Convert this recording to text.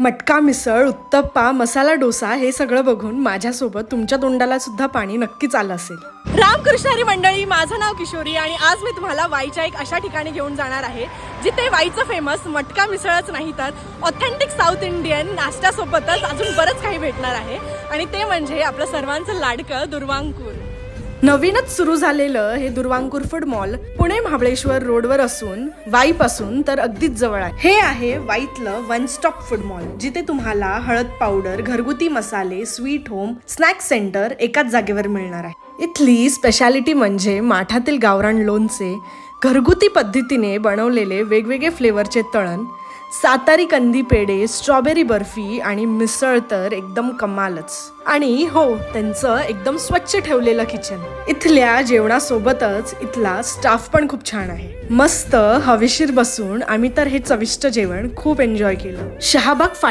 मटका मिसळ, उत्तप्पा, मसाला डोसा हे सगळं बघून माझ्यासोबत तुमच्या तोंडाला सुद्धा पाणी नक्कीच आलं असेल. रामकृष्णारी मंडळी, माझं नाव किशोरी आणि आज मी तुम्हाला वाईच्या एक अशा ठिकाणी घेऊन जाणार आहे जिथे वाईचं फेमस मटका मिसळच नाही तर ऑथेंटिक साऊथ इंडियन नाश्त्यासोबतच अजून बरंच काही भेटणार आहे आणि ते म्हणजे आपलं सर्वांचं लाडकं दुर्वांकूर. नवीनच सुरू झालेलं हे दुर्वांकूर फूड मॉल पुणे महाबळेश्वर रोडवर असून वाईपासून तर अगदीच जवळ आहे. हे आहे वाईतलं वन स्टॉप फूड मॉल, जिथे तुम्हाला हळद पावडर, घरगुती मसाले, स्वीट होम, स्नॅक सेंटर एकाच जागेवर मिळणार आहे. इथली स्पेशालिटी म्हणजे माठातील गावरान लोणचे, घरगुती पद्धतीने बनवलेले वेगवेगळे फ्लेवरचे तळण, सातारी कंदी पेढे, स्ट्रॉबेरी बर्फी आणि मिसळ तर एकदम कमालच. आणि हो, त्यांचं एकदम स्वच्छ ठेवलेलं किचन. इथल्या जेवणासोबतच इथला स्टाफ पण खूप छान आहे. मस्त हवेशीर बसून आम्ही तर हे चविष्ट जेवण खूप एन्जॉय केलं. शहाबाग